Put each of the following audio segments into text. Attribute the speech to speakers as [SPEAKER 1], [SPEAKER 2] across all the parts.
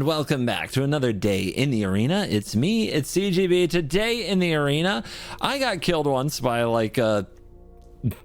[SPEAKER 1] welcome back to another day in the arena. It's me, it's CGB. Today in the arena, I got killed once by like a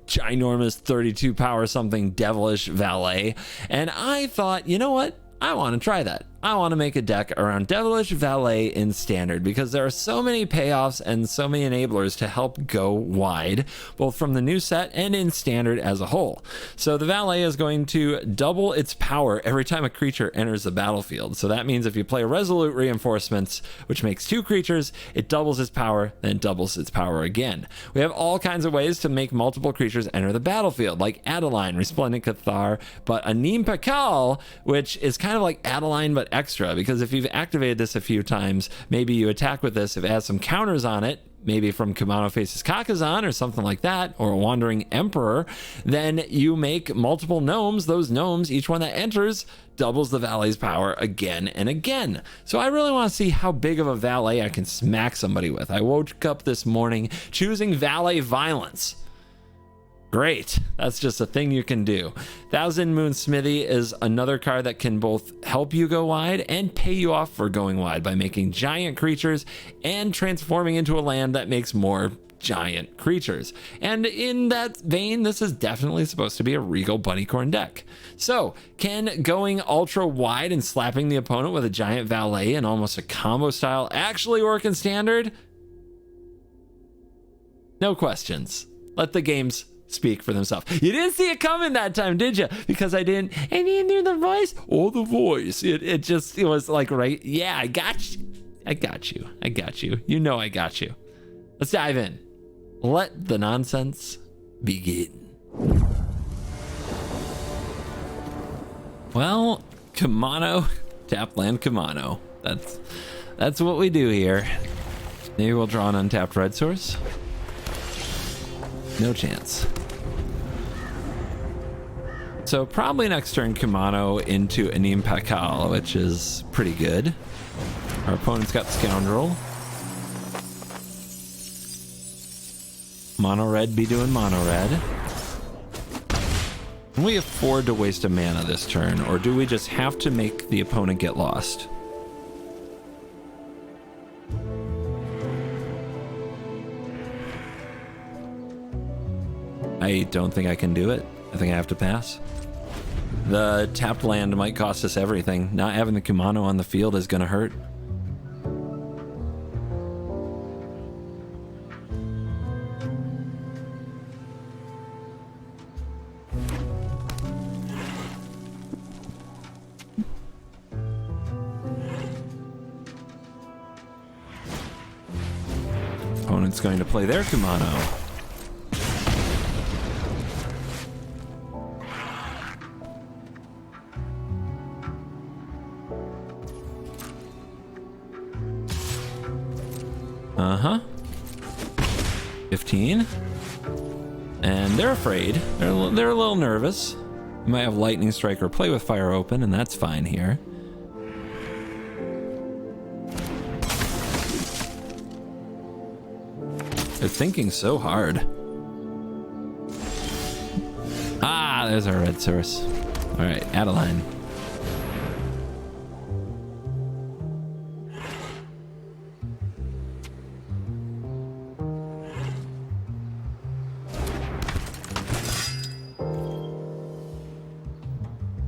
[SPEAKER 1] ginormous 32 power something Devilish Valet, and I thought, you know what? I want to try that. I want to make a deck around Devilish Valet in Standard because there are so many payoffs and so many enablers to help go wide, both from the new set and in Standard as a whole. So the Valet is going to double its power every time a creature enters the battlefield. So that means if you play Resolute Reinforcements, which makes 2 creatures, it doubles its power, then doubles its power again. We have all kinds of ways to make multiple creatures enter the battlefield, like Adeline, Resplendent Cathar, but Anim Pakal, which is kind of like Adeline but extra, because if you've activated this a few times, maybe you attack with this, if it has some counters on it, maybe from Kamano Faces Kakazan or something like that, or a Wandering Emperor, then you make multiple gnomes. Those gnomes, each one that enters, doubles the Valet's power again and again. So I really want to see how big of a Valet I can smack somebody with. I woke up this morning choosing Valet Violence. Great, that's just a thing you can do. Thousand Moon Smithy is another card that can both help you go wide and pay you off for going wide by making giant creatures and transforming into a land that makes more giant creatures. And in that vein, this is definitely supposed to be a Regal Bunnycorn deck. So can going ultra wide and slapping the opponent with a giant Valet and almost a combo style actually work in Standard? No questions. Let the games speak for themselves. You didn't see it coming that time, did you? Because I didn't hear the voice or the voice. It was like, right? Yeah, I got you. I got you. You know I got you. Let's dive in. Let the nonsense begin. Well, Kamano, tap land Kamano. That's what we do here. Maybe we'll draw an untapped red source. No chance. So probably next turn Kamano into Anim Pakal, which is pretty good. Our opponent's got Scoundrel. Mono red be doing mono red. Can we afford to waste a mana this turn, or do we just have to make the opponent get lost? I don't think I can do it. I think I have to pass. The tapped land might cost us everything. Not having the Kumano on the field is going to hurt. Opponent's going to play their Kumano. Uh-huh. 15. And they're afraid. They're a little nervous. You might have Lightning Strike or Play with Fire open, and that's fine here. They're thinking so hard. Ah, there's our red source. All right, Adeline.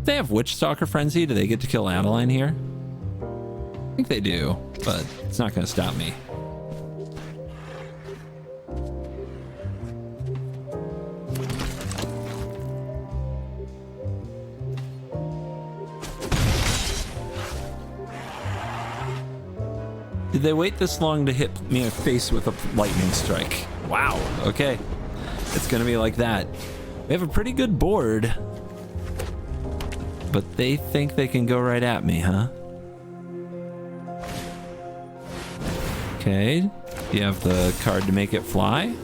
[SPEAKER 1] They have Witchstalker Frenzy. Do they get to kill Adeline here? I think they do, but it's not going to stop me. Did they wait this long to hit me in the face with a lightning strike? Wow, okay. It's going to be like that. We have a pretty good board. But they think they can go right at me, huh? Okay. Do you have the card to make it fly?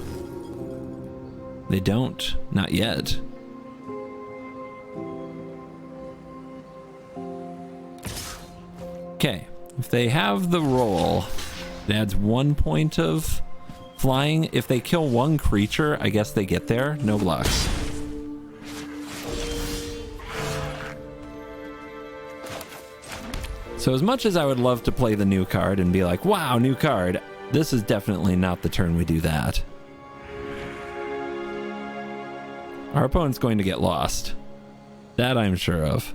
[SPEAKER 1] They don't. Not yet. Okay. If they have the roll, it adds 1 point of flying. If they kill one creature, I guess they get there. No blocks. So as much as I would love to play the new card and be like, wow, new card, this is definitely not the turn we do that. Our opponent's going to get lost. That I'm sure of.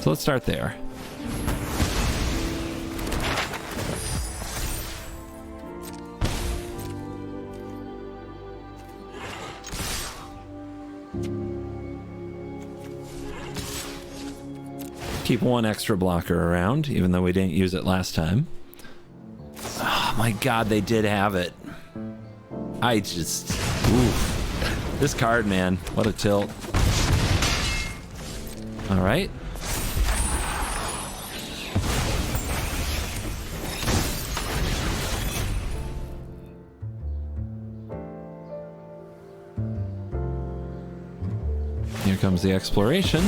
[SPEAKER 1] So let's start there. Keep one extra blocker around, even though we didn't use it last time. Oh my god, they did have it. I just... Oof. This card, man. What a tilt. Alright. Here comes the exploration.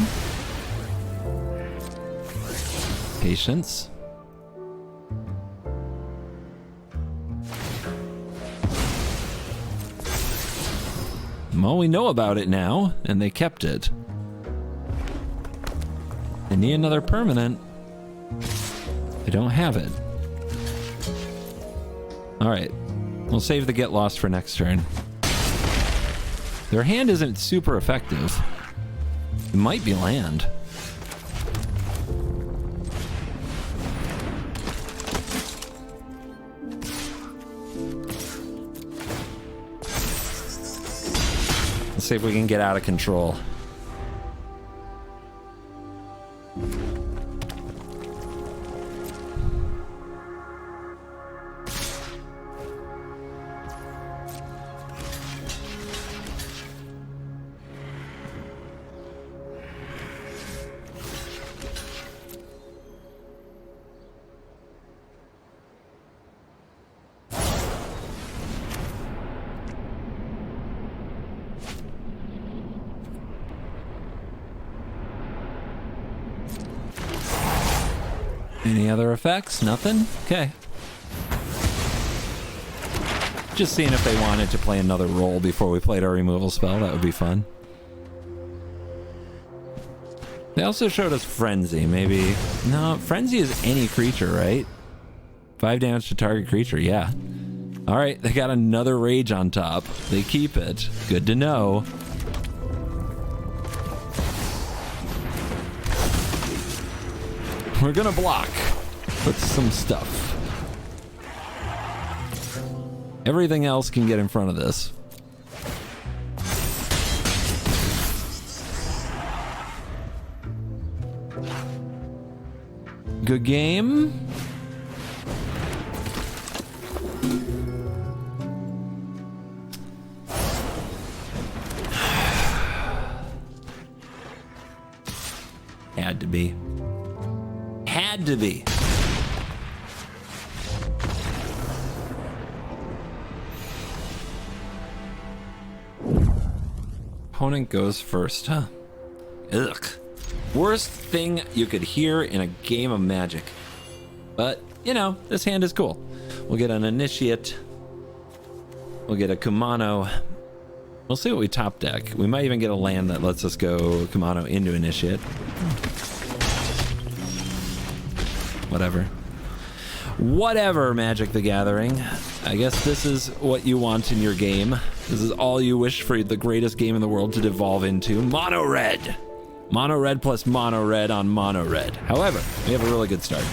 [SPEAKER 1] Patience. Well, we know about it now, and they kept it. They need another permanent. They don't have it. Alright. We'll save the get lost for next turn. Their hand isn't super effective. It might be land. Let's see if we can get out of control. Any other effects? Nothing? Okay. Just seeing if they wanted to play another role before we played our removal spell. That would be fun. They also showed us Frenzy. Maybe... No, Frenzy is any creature, right? 5 damage to target creature, yeah. Alright, they got another Rage on top. They keep it. Good to know. We're gonna block with some stuff. Everything else can get in front of this. Good game. Had to be. Had to be. Opponent goes first, huh? Ugh. Worst thing you could hear in a game of Magic. But, you know, this hand is cool. We'll get an Initiate. We'll get a Kumano. We'll see what we top deck. We might even get a land that lets us go Kumano into Initiate. Whatever. Whatever, Magic the Gathering. I guess this is what you want in your game. This is all you wish for the greatest game in the world to devolve into. Mono red. Mono red plus mono red on mono red. However, we have a really good start.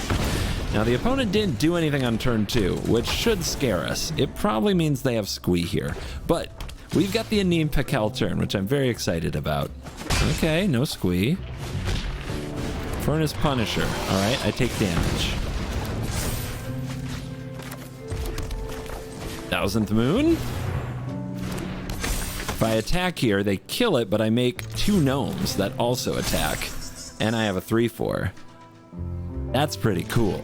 [SPEAKER 1] Now, the opponent didn't do anything on turn 2, which should scare us. It probably means they have Squee here. But we've got the Anim Pakel turn, which I'm very excited about. Okay, no Squee. Furnace Punisher. Alright, I take damage. 1000th Moon. If I attack here, they kill it, but I make 2 gnomes that also attack. And I have a 3/4. That's pretty cool.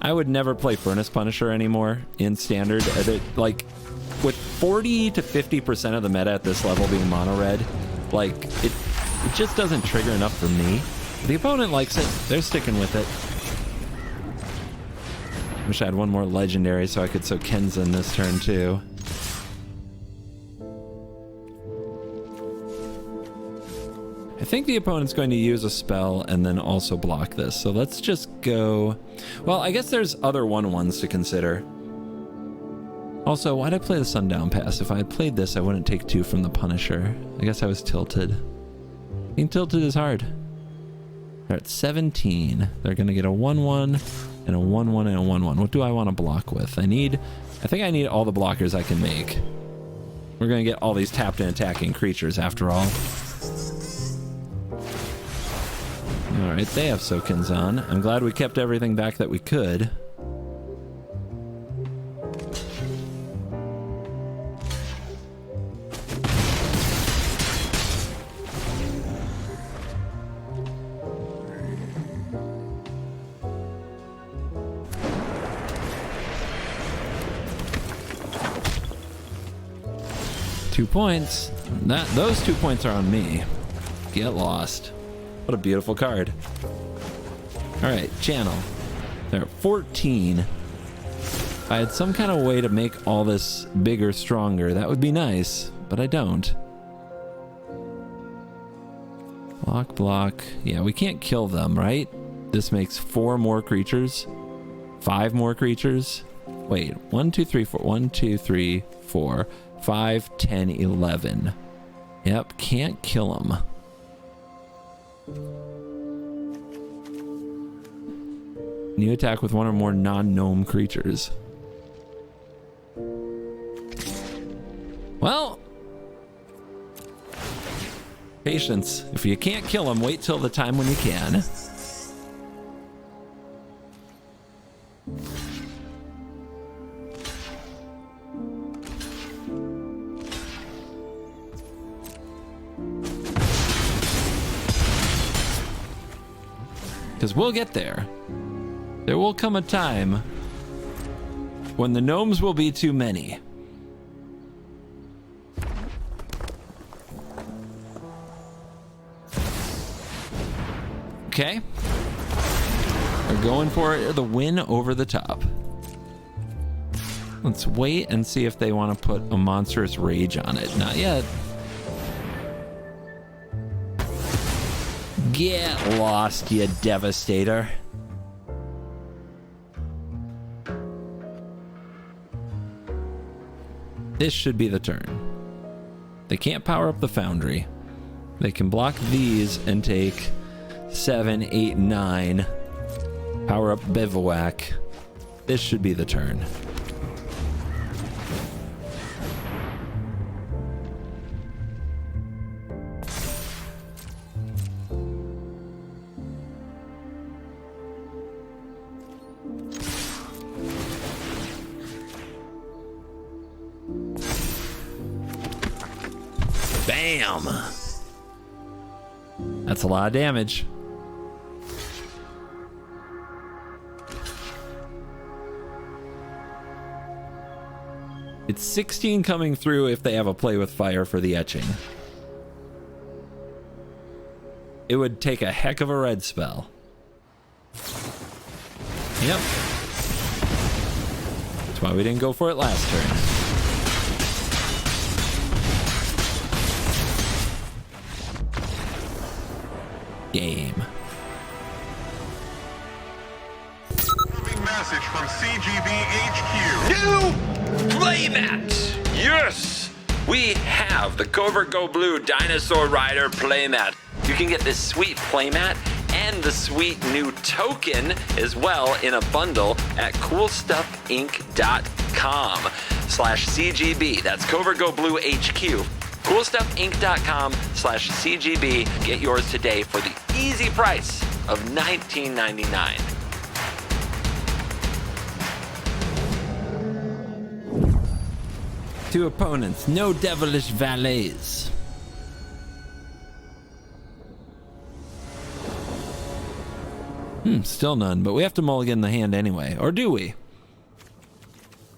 [SPEAKER 1] I would never play Furnace Punisher anymore in Standard. Like, with 40 to 50% of the meta at this level being mono red, like, it just doesn't trigger enough for me. If the opponent likes it, they're sticking with it. Wish I had one more legendary so I could soak Kenza in this turn too. I think the opponent's going to use a spell and then also block this. So let's just go... Well, I guess there's other 1/1s to consider. Also, why'd I play the Sundown Pass? If I had played this, I wouldn't take 2 from the Punisher. I guess I was tilted. Being tilted is hard. They're at 17. They're going to get a 1/1 and a 1/1 and a 1/1. What do I want to block with? I think I need all the blockers I can make. We're going to get all these tapped and attacking creatures after all. Alright, they have Soakins on. I'm glad we kept everything back that we could. Two points. Those 2 points are on me. Get lost. What a beautiful card. All right, channel. They're at 14. If I had some kind of way to make all this bigger, stronger, that would be nice, but I don't. Block, block. Yeah, we can't kill them, right? This makes 4 more creatures. 5 more creatures. Wait, 1, 2, 3, 4. 1, 2, 3, 4. 5, 10, 11. Yep, can't kill them. New attack with 1 or more non-gnome creatures. Well, patience. If you can't kill them, wait till the time when you can. Because we'll get there. There will come a time when the gnomes will be too many. Okay. We're going for the win over the top. Let's wait and see if they want to put a monstrous rage on it. Not yet. Get lost, you devastator. This should be the turn. They can't power up the foundry. They can block these and take 7, 8, 9. Power up bivouac. This should be the turn. Bam! That's a lot of damage. It's 16 coming through if they have a play with fire for the etching. It would take a heck of a red spell. Yep. That's why we didn't go for it last turn. Game.
[SPEAKER 2] Message from CGB HQ.
[SPEAKER 1] New playmat! Yes! We have the CovertGoBlue Dinosaur Rider playmat. You can get this sweet playmat and the sweet new token as well in a bundle at coolstuffinc.com/CGB. That's CovertGoBlue HQ. coolstuffinc.com/CGB. Get yours today for the easy price of $19.99. Two opponents, no Devilish Valets. Still none, but we have to mulligan the hand anyway. Or do we?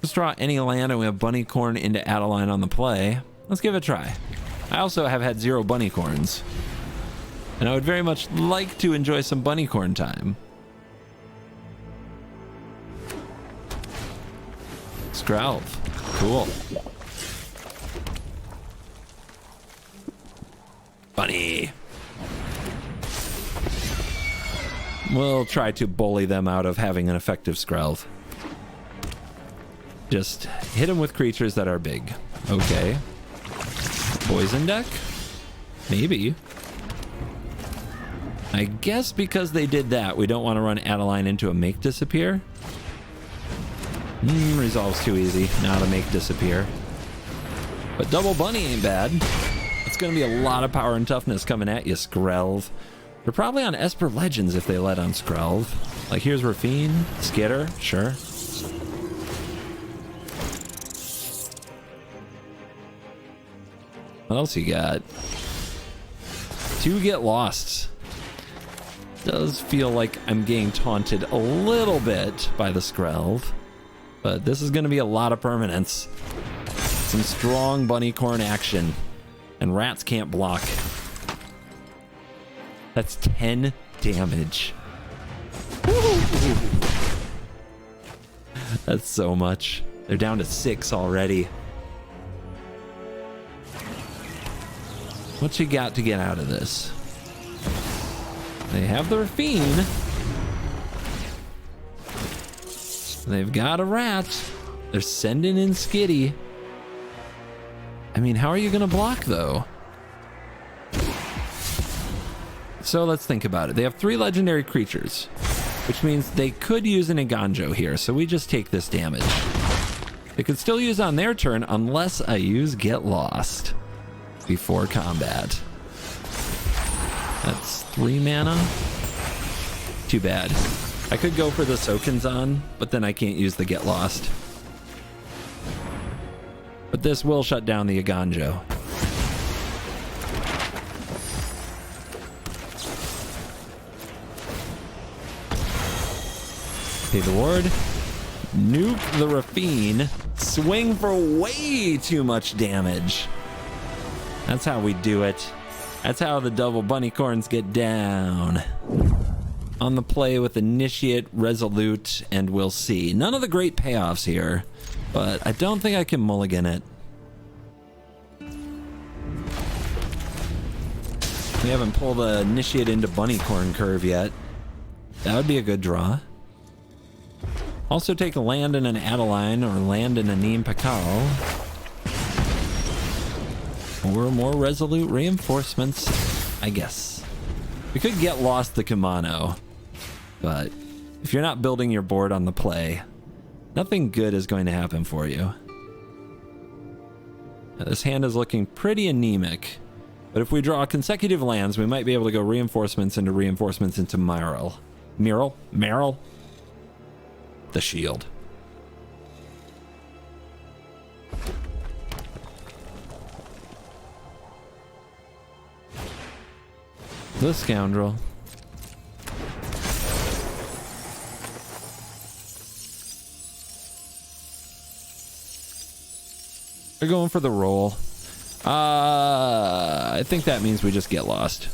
[SPEAKER 1] Let's draw any land and we have Bunnycorn into Adeline on the play. Let's give it a try. I also have had 0 Bunnycorns. And I would very much like to enjoy some Bunnycorn time. Scralv. Cool. Bunny. We'll try to bully them out of having an effective Skrelv. Just hit them with creatures that are big. Okay. Poison deck? Maybe. I guess because they did that, we don't want to run Adeline into a Make Disappear. Resolve's too easy. Not a Make Disappear. But Double Bunny ain't bad. It's going to be a lot of power and toughness coming at you, Skrelv. They're probably on Esper Legends if they let on Skrelv. Like, here's Rafine, Skitter, sure. What else you got? 2 Get Lost. Does feel like I'm getting taunted a little bit by the Skrelv. But this is going to be a lot of permanence. Some strong Bunnycorn action. And rats can't block. That's 10 damage. Woo! That's so much. They're down to 6 already. What you got to get out of this? They have the Rafine. They've got a rat. They're sending in Skitty. I mean, how are you going to block, though? So let's think about it. They have 3 legendary creatures, which means they could use an Iganjo here, so we just take this damage. They could still use on their turn unless I use Get Lost before combat. That's 3 mana. Too bad. I could go for the Sokinzan, but then I can't use the Get Lost. But this will shut down the Iganjo. Pay the ward. Nuke the Rafine. Swing for way too much damage. That's how we do it. That's how the double Bunnycorns get down. On the play with Initiate, Resolute, and We'll See. None of the great payoffs here, but I don't think I can mulligan it. We haven't pulled the Initiate into Bunnycorn curve yet. That would be a good draw. Also take a land in an Adeline or land in a Neem Pakal. Or more Resolute reinforcements, I guess. We could Get Lost the Kumano, but if you're not building your board on the play, nothing good is going to happen for you. Now, this hand is looking pretty anemic, but if we draw consecutive lands, we might be able to go reinforcements into Meryl. Meryl? The shield. The scoundrel. They're going for the roll. I think that means we just get lost.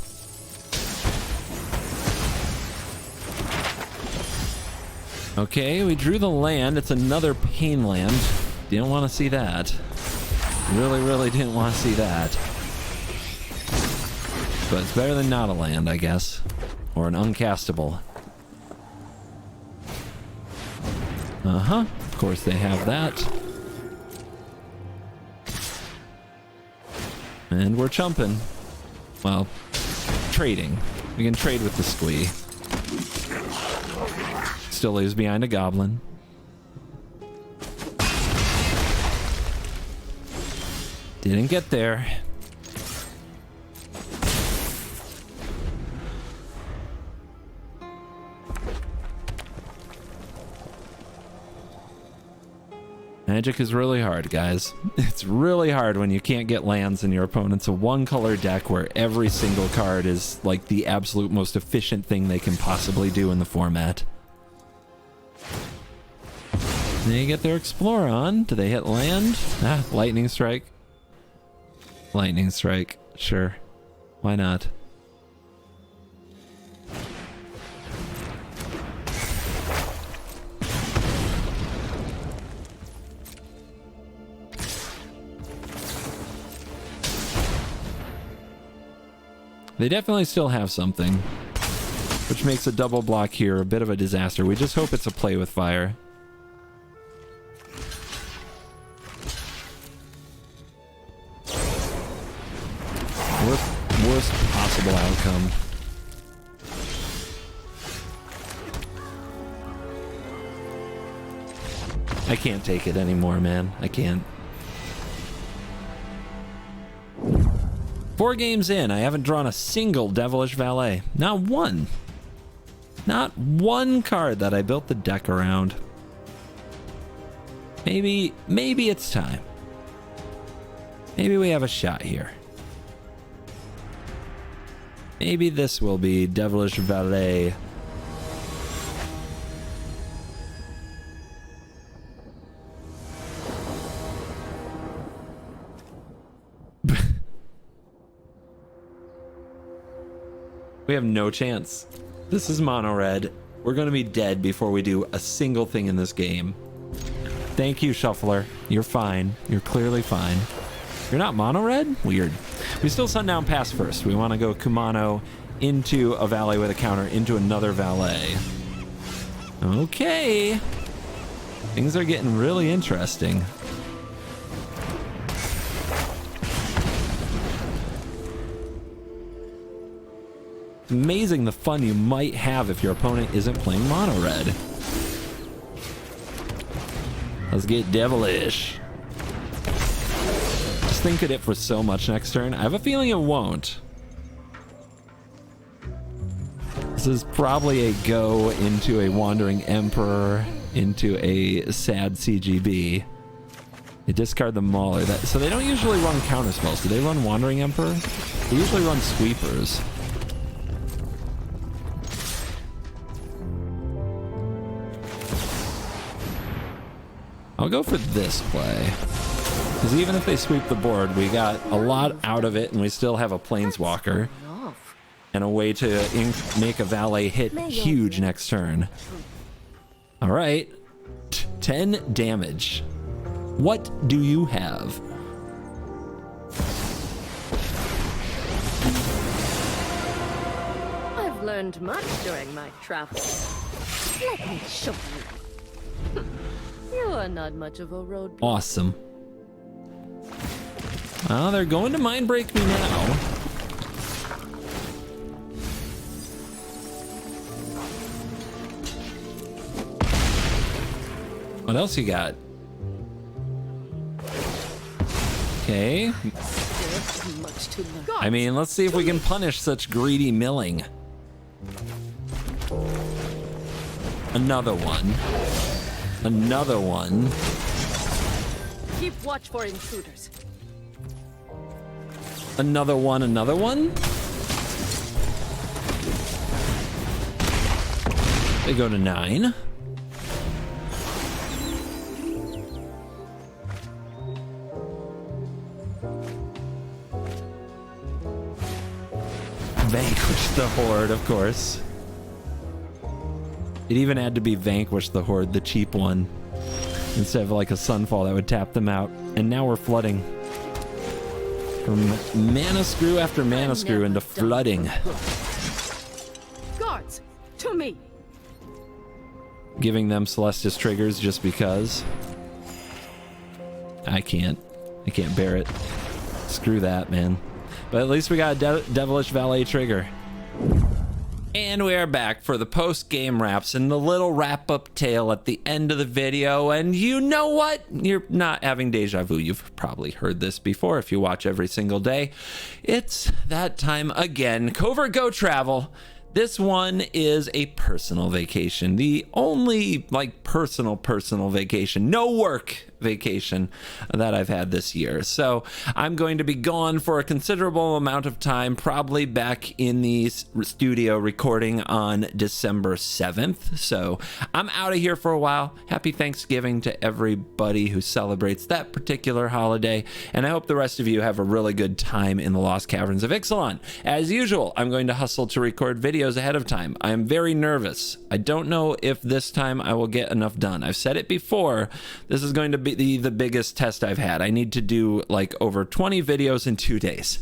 [SPEAKER 1] Okay, we drew the land. It's another pain land. Didn't want to see that. Really didn't want to see that. But it's better than not a land, I guess. Or an uncastable. Uh-huh. Of course they have that. And we're chumping. Well, trading. We can trade with the squee. Still leaves behind a goblin. Didn't get there. Magic is really hard, guys. It's really hard when you can't get lands and your opponent's a one-color deck where every single card is like the absolute most efficient thing they can possibly do in the format. They get their Explore on. Do they hit land? Ah, Lightning Strike. Lightning Strike. Sure. Why not? They definitely still have something. which makes a double block here a bit of a disaster. We just hope it's a play with fire. Worst possible outcome. I can't take it anymore, man. I can't. 4 games in, I haven't drawn a single Devilish Valet. Not one. Not one card that I built the deck around. Maybe it's time. Maybe we have a shot here. Maybe this will be Devilish Valet. We have no chance. This is mono red. We're going to be dead before we do a single thing in this game. Thank you, Shuffler. You're fine. You're clearly fine. You're not mono red? Weird. We still sundown pass first. We want to go Kumano into a valet with a counter into another valet. Okay. Things are getting really interesting. It's amazing the fun you might have if your opponent isn't playing mono red. Let's get devilish. Just think of it for so much next turn. I have a feeling it won't. This is probably a go into a Wandering Emperor, into a sad CGB. They discard the Mauler. So they don't usually run counter spells. Do they run Wandering Emperor? They usually run sweepers. I'll go for this play. Because even if they sweep the board, we got a lot out of it, and we still have a Planeswalker. And a way to make a valet hit huge next turn. All right. 10 damage. What do you have?
[SPEAKER 3] I've learned much during my travels. Let me show you. You are not much of a roadblock.
[SPEAKER 1] Awesome. Well, they're going to mind break me now. What else you got? Okay.
[SPEAKER 3] Much to learn.
[SPEAKER 1] I mean, let's see if we can punish such greedy milling. Another one. Another one.
[SPEAKER 3] Keep watch for intruders.
[SPEAKER 1] Another one, another one. They go to 9. Vanquish the Horde, of course. It even had to be Vanquish the Horde, the cheap one, instead of like a Sunfall that would tap them out. And now we're flooding. From mana screw after mana screw into flooding.
[SPEAKER 3] Guards, to me.
[SPEAKER 1] Giving them Celestis triggers just because. I can't bear it. Screw that, man. But at least we got a Devilish Valet trigger. And we are back for the post-game wraps and the little wrap-up tale at the end of the video. And you know what? You're not having deja vu. You've probably heard this before if you watch every single day. It's that time again. Covert Go Travel. This one is a personal vacation. The only like personal vacation. No work vacation that I've had this year. So I'm going to be gone for a considerable amount of time, probably back in the studio recording on December 7th. So I'm out of here for a while. Happy Thanksgiving to everybody who celebrates that particular holiday. And I hope the rest of you have a really good time in the Lost Caverns of Ixalan. As usual, I'm going to hustle to record videos ahead of time. I am very nervous. I don't know if this time I will get enough done. I've said it before. This is going to be the biggest test I've had. I need to do like over 20 videos in 2 days.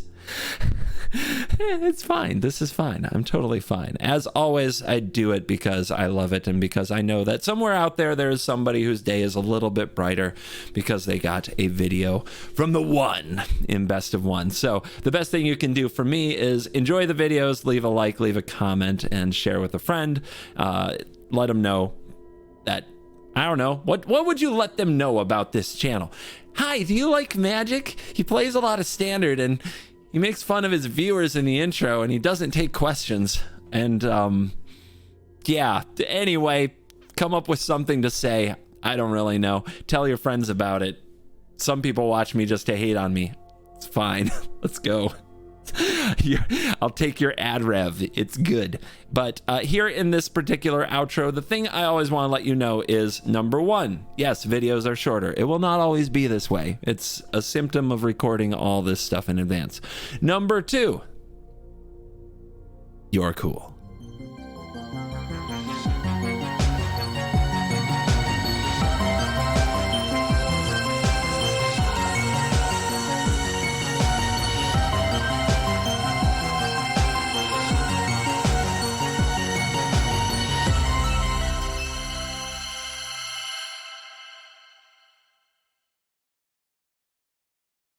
[SPEAKER 1] It's fine. This is fine. I'm totally fine. As always, I do it because I love it and because I know that somewhere out there is somebody whose day is a little bit brighter because they got a video from the one in Best of One. So the best thing you can do for me is enjoy the videos, leave a like, leave a comment, and share with a friend. Let them know that, I don't know, what would you let them know about this channel? Hi, do you like Magic? He plays a lot of Standard and he makes fun of his viewers in the intro and he doesn't take questions. And yeah, anyway, come up with something to say. I don't really know. Tell your friends about it. Some people watch me just to hate on me. It's fine. Let's go. I'll take your ad rev. It's good. But here in this particular outro, the thing I always want to let you know is, number one, yes, videos are shorter. It will not always be this way. It's a symptom of recording all this stuff in advance. Number two, you're cool.